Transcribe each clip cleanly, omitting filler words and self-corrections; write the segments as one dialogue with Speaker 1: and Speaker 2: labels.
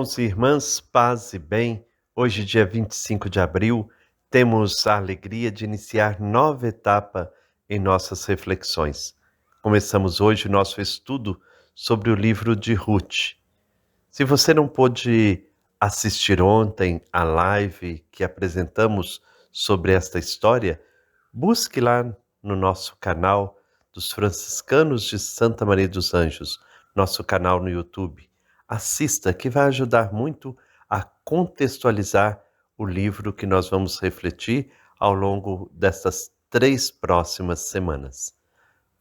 Speaker 1: Irmãos e irmãs, paz e bem. Hoje, dia 25 de abril, temos a alegria de iniciar nova etapa em nossas reflexões. Começamos hoje o nosso estudo sobre o livro de Ruth. Se você não pôde assistir ontem a live que apresentamos sobre esta história, busque lá no nosso canal dos Franciscanos de Santa Maria dos Anjos, nosso canal no YouTube. Assista, que vai ajudar muito a contextualizar o livro que nós vamos refletir ao longo destas 3 próximas semanas.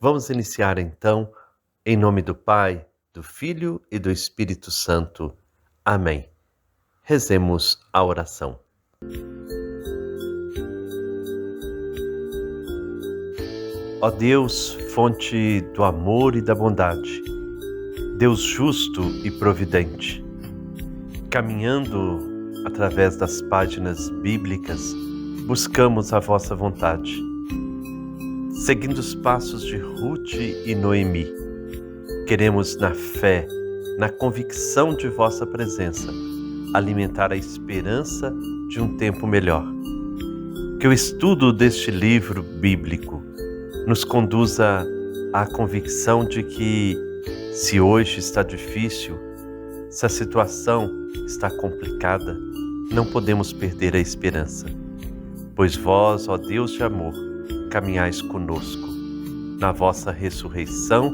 Speaker 1: Vamos iniciar então, em nome do Pai, do Filho e do Espírito Santo. Amém. Rezemos a oração. Ó Deus, fonte do amor e da bondade, Deus justo e providente, caminhando através das páginas bíblicas, buscamos a vossa vontade. Seguindo os passos de Ruth e Noemi, queremos na fé, na convicção de vossa presença, alimentar a esperança de um tempo melhor. Que o estudo deste livro bíblico nos conduza à convicção de que, se hoje está difícil, se a situação está complicada, não podemos perder a esperança, pois vós, ó Deus de amor, caminhais conosco. Na vossa ressurreição,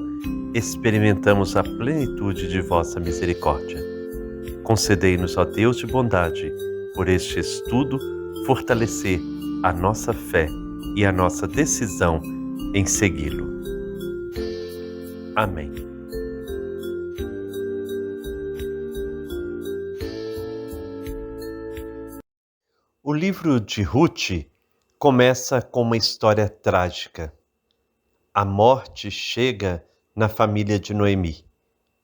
Speaker 1: experimentamos a plenitude de vossa misericórdia. Concedei-nos, ó Deus de bondade, por este estudo, fortalecer a nossa fé e a nossa decisão em segui-lo. Amém. O livro de Ruth começa com uma história trágica. A morte chega na família de Noemi.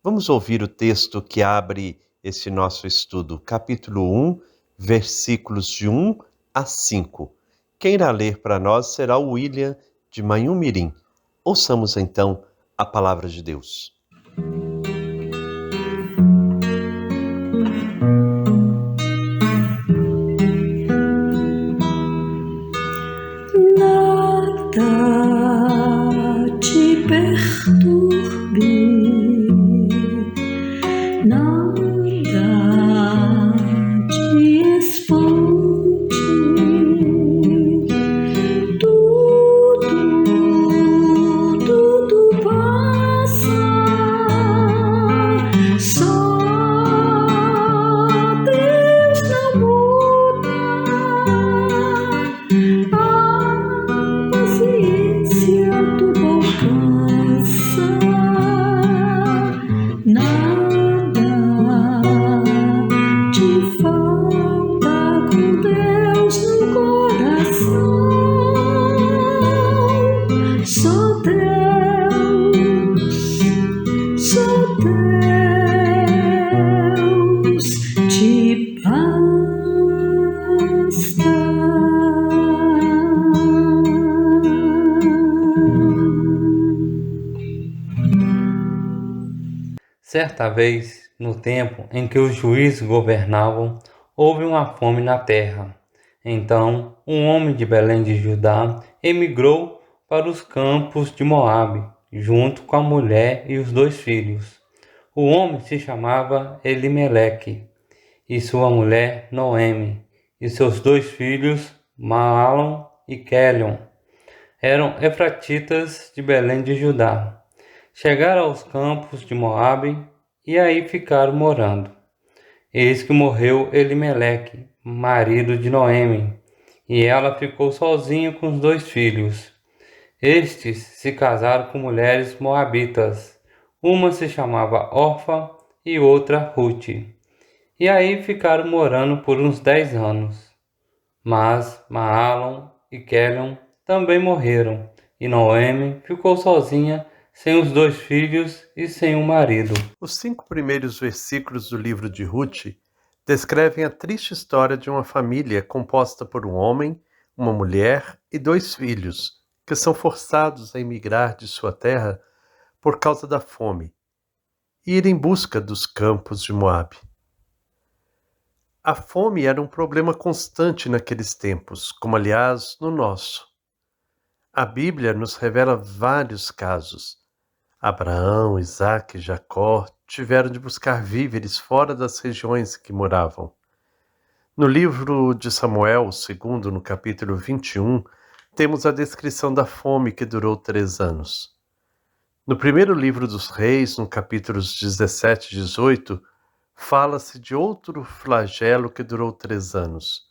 Speaker 1: Vamos ouvir o texto que abre esse nosso estudo, capítulo 1, versículos de 1 a 5. Quem irá ler para nós será o William de Manhumirim. Ouçamos então a palavra de Deus.
Speaker 2: Nada te perturbe, nada te espante, tudo passa, só Deus não muda. Paciência tudo alcança, nada te falta com Deus no coração, só Deus te basta.
Speaker 3: Certa vez, no tempo em que os juízes governavam, houve uma fome na terra. Então, um homem de Belém de Judá emigrou para os campos de Moabe, junto com a mulher e os 2 filhos. O homem se chamava Elimeleque, e sua mulher Noemi, e seus 2 filhos Mahlon e Quelion. Eram efratitas de Belém de Judá. Chegaram aos campos de Moabe e aí ficaram morando. Eis que morreu Elimeleque, marido de Noemi, e ela ficou sozinha com os 2 filhos. Estes se casaram com mulheres moabitas. Uma se chamava Orfa e outra Ruth. E aí ficaram morando por uns 10 anos. Mas Mahlon e Quelion também morreram, e Noemi ficou sozinha, sem os 2 filhos e sem o marido.
Speaker 1: Os 5 primeiros versículos do livro de Ruth descrevem a triste história de uma família composta por um homem, uma mulher e 2 filhos, que são forçados a emigrar de sua terra por causa da fome e ir em busca dos campos de Moabe. A fome era um problema constante naqueles tempos, como aliás no nosso. A Bíblia nos revela vários casos. Abraão, Isaque e Jacó tiveram de buscar víveres fora das regiões em que moravam. No livro de Samuel, segundo, no capítulo 21, temos a descrição da fome que durou 3 anos. No primeiro livro dos Reis, no capítulos 17 e 18, fala-se de outro flagelo que durou 3 anos.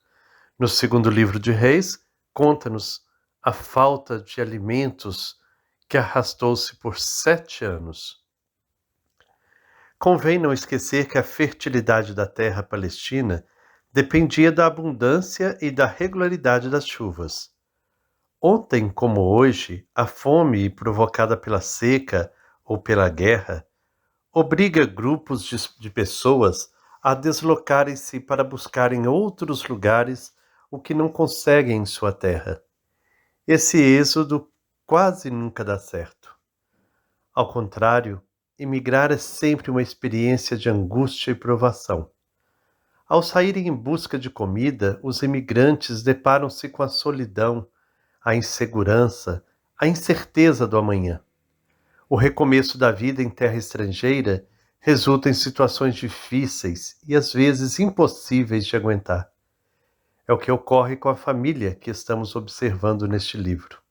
Speaker 1: No segundo livro de Reis, conta-nos a falta de alimentos que arrastou-se por 7 anos. Convém não esquecer que a fertilidade da terra palestina dependia da abundância e da regularidade das chuvas. Ontem como hoje, a fome provocada pela seca ou pela guerra obriga grupos de pessoas a deslocarem-se para buscar em outros lugares o que não conseguem em sua terra. Esse êxodo quase nunca dá certo. Ao contrário, emigrar é sempre uma experiência de angústia e provação. Ao saírem em busca de comida, os imigrantes deparam-se com a solidão, a insegurança, a incerteza do amanhã. O recomeço da vida em terra estrangeira resulta em situações difíceis e às vezes impossíveis de aguentar. É o que ocorre com a família que estamos observando neste livro.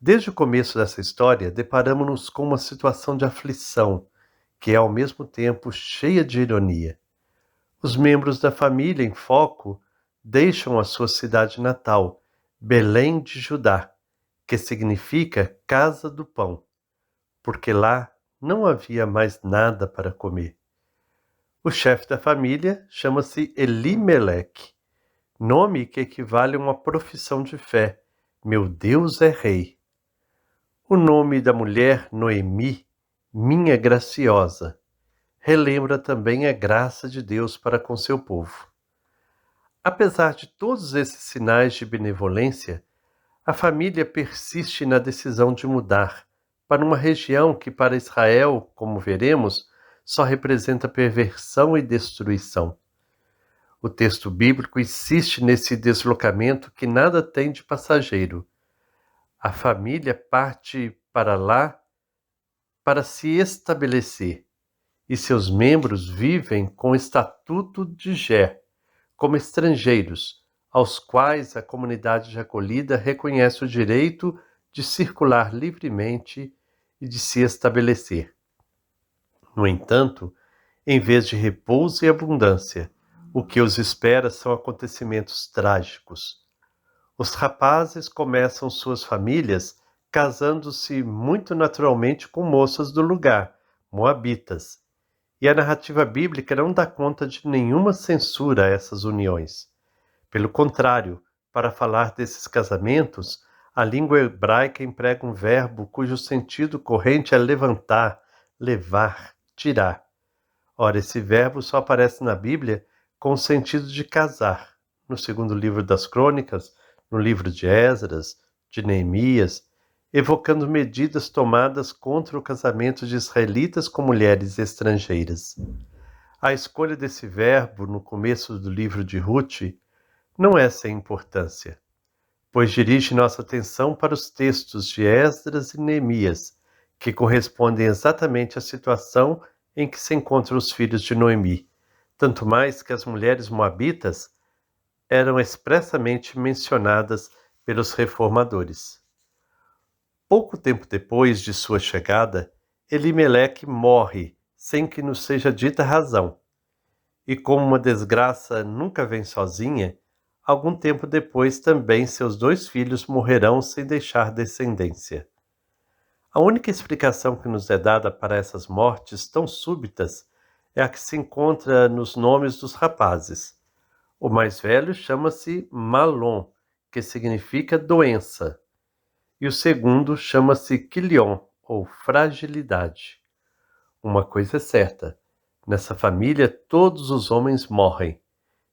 Speaker 1: Desde o começo dessa história, deparamos-nos com uma situação de aflição, que é ao mesmo tempo cheia de ironia. Os membros da família em foco deixam a sua cidade natal, Belém de Judá, que significa casa do pão, porque lá não havia mais nada para comer. O chefe da família chama-se Elimeleque, nome que equivale a uma profissão de fé. Meu Deus é rei. O nome da mulher, Noemi, minha graciosa, relembra também a graça de Deus para com seu povo. Apesar de todos esses sinais de benevolência, a família persiste na decisão de mudar para uma região que para Israel, como veremos, só representa perversão e destruição. O texto bíblico insiste nesse deslocamento que nada tem de passageiro. A família parte para lá para se estabelecer, e seus membros vivem com o estatuto de Ger, como estrangeiros, aos quais a comunidade de acolhida reconhece o direito de circular livremente e de se estabelecer. No entanto, em vez de repouso e abundância, o que os espera são acontecimentos trágicos. Os rapazes começam suas famílias casando-se muito naturalmente com moças do lugar, moabitas, e a narrativa bíblica não dá conta de nenhuma censura a essas uniões. Pelo contrário, para falar desses casamentos, a língua hebraica emprega um verbo cujo sentido corrente é levantar, levar, tirar. Ora, esse verbo só aparece na Bíblia com o sentido de casar, no segundo livro das Crônicas, no livro de Esdras, de Neemias, evocando medidas tomadas contra o casamento de israelitas com mulheres estrangeiras. A escolha desse verbo no começo do livro de Ruth não é sem importância, pois dirige nossa atenção para os textos de Esdras e Neemias, que correspondem exatamente à situação em que se encontram os filhos de Noemi, tanto mais que as mulheres moabitas eram expressamente mencionadas pelos reformadores. Pouco tempo depois de sua chegada, Elimeleque morre sem que nos seja dita razão. E como uma desgraça nunca vem sozinha, algum tempo depois também seus 2 filhos morrerão sem deixar descendência. A única explicação que nos é dada para essas mortes tão súbitas é a que se encontra nos nomes dos rapazes. O mais velho chama-se Malom, que significa doença, e o segundo chama-se Quilion, ou fragilidade. Uma coisa é certa, nessa família todos os homens morrem,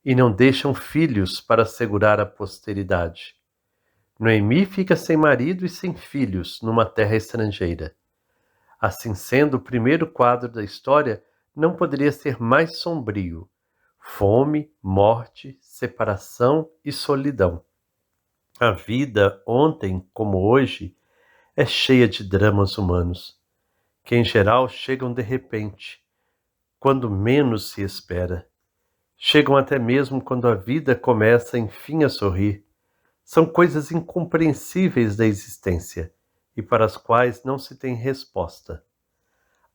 Speaker 1: e não deixam filhos para assegurar a posteridade. Noemi fica sem marido e sem filhos numa terra estrangeira. Assim sendo, o primeiro quadro da história não poderia ser mais sombrio. fome, morte, separação e solidão. A vida, ontem como hoje, é cheia de dramas humanos, que em geral chegam de repente, quando menos se espera. Chegam até mesmo quando a vida começa enfim a sorrir. São coisas incompreensíveis da existência e para as quais não se tem resposta.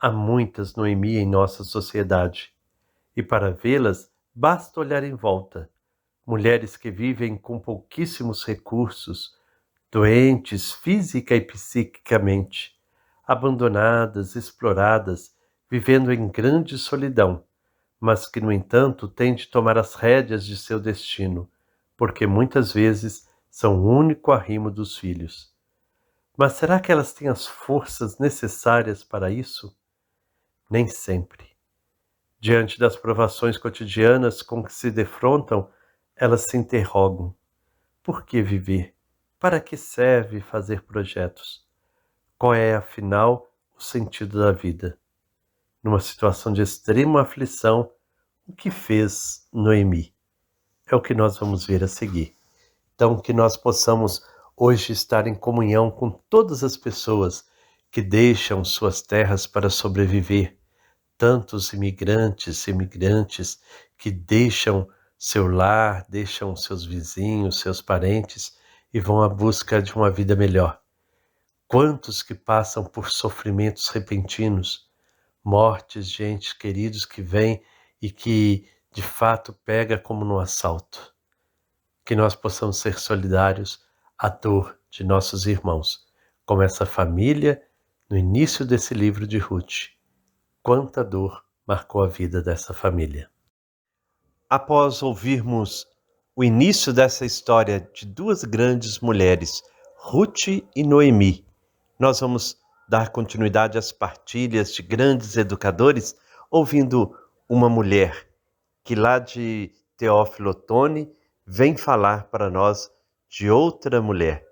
Speaker 1: Há muitas Noemi em nossa sociedade, e para vê-las basta olhar em volta. Mulheres que vivem com pouquíssimos recursos, doentes física e psiquicamente, abandonadas, exploradas, vivendo em grande solidão, mas que, no entanto, têm de tomar as rédeas de seu destino, porque muitas vezes são o único arrimo dos filhos. Mas será que elas têm as forças necessárias para isso? Nem sempre. Diante das provações cotidianas com que se defrontam, elas se interrogam: por que viver? Para que serve fazer projetos? Qual é, afinal, o sentido da vida? Numa situação de extrema aflição, o que fez Noemi? É o que nós vamos ver a seguir. Então, que nós possamos hoje estar em comunhão com todas as pessoas que deixam suas terras para sobreviver, tantos imigrantes que deixam seu lar, deixam seus vizinhos, seus parentes e vão à busca de uma vida melhor. Quantos que passam por sofrimentos repentinos, mortes de entes queridos que vêm e que de fato pega como no assalto. Que nós possamos ser solidários à dor de nossos irmãos, como essa família no início desse livro de Ruth. Quanta dor marcou a vida dessa família. Após ouvirmos o início dessa história de duas grandes mulheres, Ruth e Noemi, nós vamos dar continuidade às partilhas de grandes educadores, ouvindo uma mulher que lá de Teófilo Otoni vem falar para nós de outra mulher.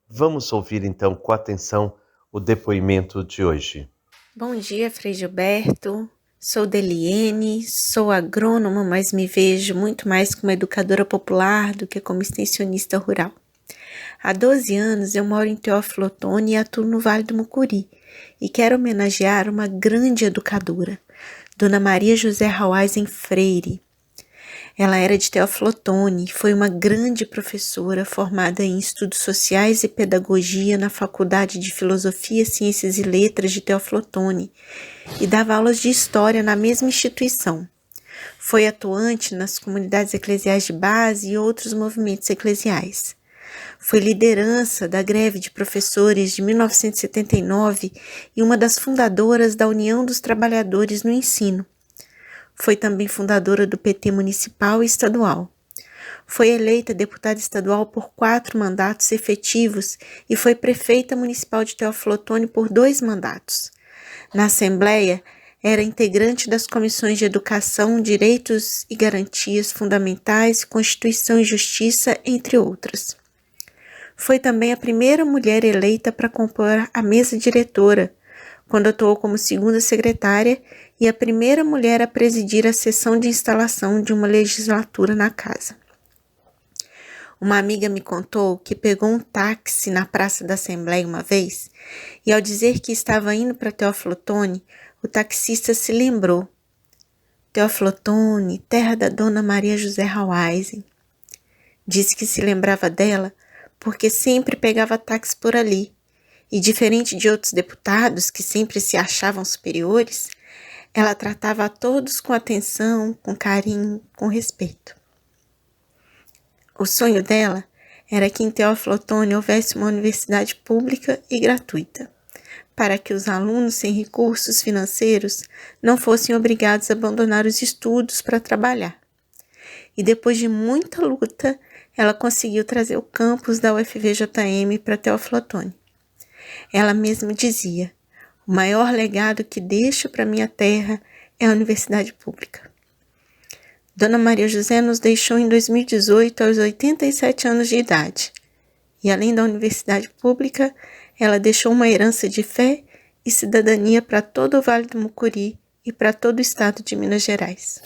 Speaker 1: Vamos ouvir então com atenção o depoimento de hoje.
Speaker 4: Bom dia, Frei Gilberto. Sou Deliene, sou agrônoma, mas me vejo muito mais como educadora popular do que como extensionista rural. Há 12 anos eu moro em Teófilo Otoni e atuo no Vale do Mucuri e quero homenagear uma grande educadora, Dona Maria José Hauaisen Freire. Ela era de Teófilo Otoni, foi uma grande professora formada em Estudos Sociais e Pedagogia na Faculdade de Filosofia, Ciências e Letras de Teófilo Otoni e dava aulas de História na mesma instituição. Foi atuante nas comunidades eclesiais de base e outros movimentos eclesiais. Foi liderança da greve de professores de 1979 e uma das fundadoras da União dos Trabalhadores no Ensino. Foi também fundadora do PT municipal e estadual. Foi eleita deputada estadual por 4 mandatos efetivos e foi prefeita municipal de Teófilo Otoni por 2 mandatos. Na Assembleia, era integrante das comissões de Educação, Direitos e Garantias Fundamentais, Constituição e Justiça, entre outras. Foi também a primeira mulher eleita para compor a mesa diretora, quando atuou como segunda secretária e a primeira mulher a presidir a sessão de instalação de uma legislatura na casa. Uma amiga me contou que pegou um táxi na Praça da Assembleia uma vez e, ao dizer que estava indo para Teófilo Otoni, o taxista se lembrou. Teófilo Otoni, terra da Dona Maria José Hauaisen. Disse que se lembrava dela porque sempre pegava táxi por ali. E, diferente de outros deputados que sempre se achavam superiores, ela tratava a todos com atenção, com carinho, com respeito. O sonho dela era que em Teófilo Otoni houvesse uma universidade pública e gratuita, para que os alunos sem recursos financeiros não fossem obrigados a abandonar os estudos para trabalhar. E depois de muita luta, ela conseguiu trazer o campus da UFVJM para Teófilo Otoni. Ela mesma dizia: o maior legado que deixo para minha terra é a universidade pública. Dona Maria José nos deixou em 2018 aos 87 anos de idade. E além da universidade pública, ela deixou uma herança de fé e cidadania para todo o Vale do Mucuri e para todo o estado de Minas Gerais.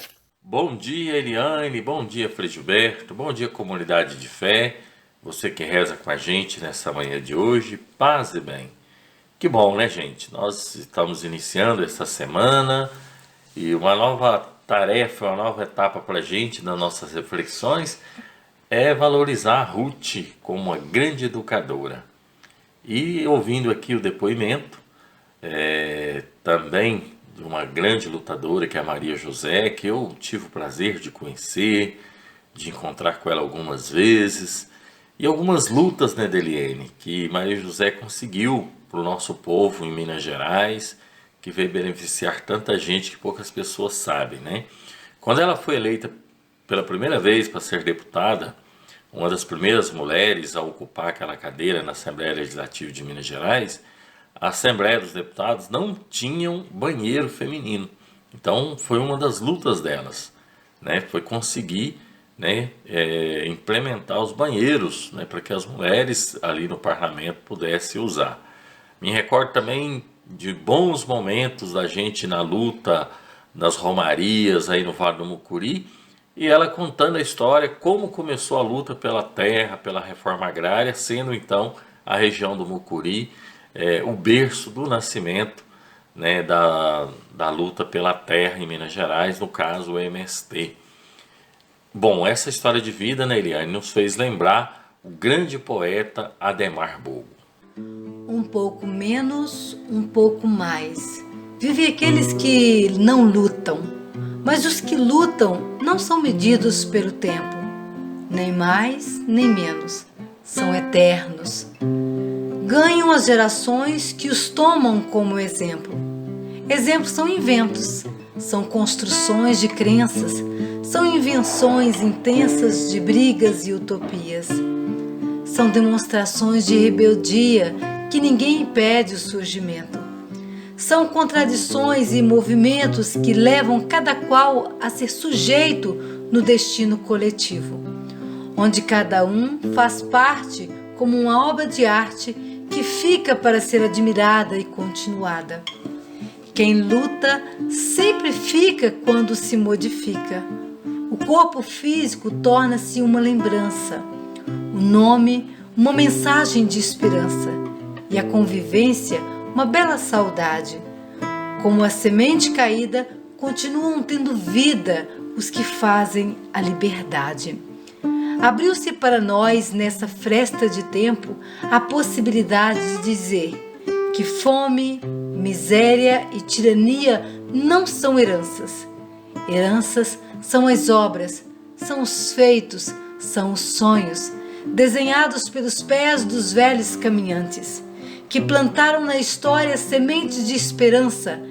Speaker 5: Bom dia, Eliane, bom dia, Frei Gilberto, bom dia, comunidade de fé, você que reza com a gente nessa manhã de hoje, paz e bem. Que bom, né, gente? Nós estamos iniciando essa semana e uma nova tarefa, uma nova etapa para a gente nas nossas reflexões é valorizar a Ruth como uma grande educadora. E ouvindo aqui o depoimento, também de uma grande lutadora que é a Maria José, que eu tive o prazer de conhecer, de encontrar com ela algumas vezes, e algumas lutas, né, Deliene, que Maria José conseguiu para o nosso povo em Minas Gerais, que veio beneficiar tanta gente que poucas pessoas sabem, né? Quando ela foi eleita pela primeira vez para ser deputada, uma das primeiras mulheres a ocupar aquela cadeira na Assembleia Legislativa de Minas Gerais, a Assembleia dos Deputados não tinham banheiro feminino. Então foi uma das lutas delas, né? Foi conseguir, né, implementar os banheiros, né, para que as mulheres ali no parlamento pudessem usar. Me recordo também de bons momentos da gente na luta nas romarias aí no Vale do Mucuri, e ela contando a história, como começou a luta pela terra, pela reforma agrária, sendo então a região do Mucuri o berço do nascimento, né, da luta pela terra em Minas Gerais, no caso o MST. Bom, essa história de vida, né, Eliane, nos fez lembrar o grande poeta Adhemar Bogo.
Speaker 6: Um pouco menos, um pouco mais. Vive aqueles que não lutam, mas os que lutam não são medidos pelo tempo, nem mais, nem menos, são eternos. Ganham as gerações que os tomam como exemplo. Exemplos são inventos, são construções de crenças, são invenções intensas de brigas e utopias. São demonstrações de rebeldia que ninguém impede o surgimento. São contradições e movimentos que levam cada qual a ser sujeito no destino coletivo, onde cada um faz parte como uma obra de arte que fica para ser admirada e continuada. Quem luta sempre fica quando se modifica. O corpo físico torna-se uma lembrança, o nome uma mensagem de esperança e a convivência uma bela saudade. Como a semente caída, continuam tendo vida os que fazem a liberdade. Abriu-se para nós, nessa fresta de tempo, a possibilidade de dizer que fome, miséria e tirania não são heranças. Heranças são as obras, são os feitos, são os sonhos, desenhados pelos pés dos velhos caminhantes, que plantaram na história sementes de esperança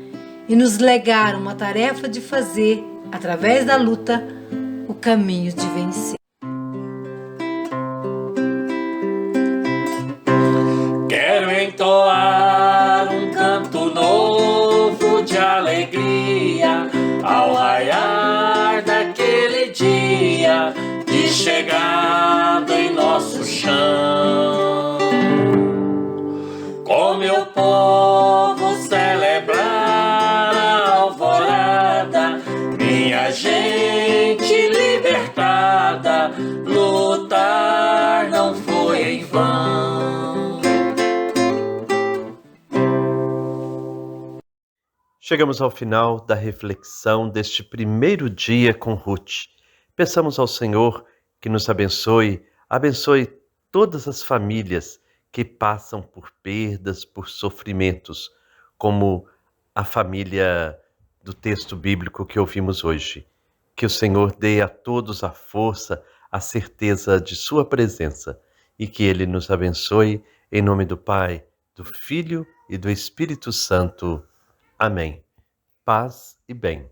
Speaker 6: e nos legaram uma tarefa de fazer, através da luta, o caminho de vencer.
Speaker 5: Quero entoar um canto novo de alegria ao raiar daquele dia de chegada em nosso chão. Com meu povo celebrar a alvorada, minha gente libertada, lutar não foi em vão.
Speaker 1: Chegamos ao final da reflexão deste primeiro dia com Ruth. Peçamos ao Senhor que nos abençoe todas as famílias que passam por perdas, por sofrimentos, como a família do texto bíblico que ouvimos hoje. Que o Senhor dê a todos a força, a certeza de sua presença e que Ele nos abençoe em nome do Pai, do Filho e do Espírito Santo. Amém. Paz e bem.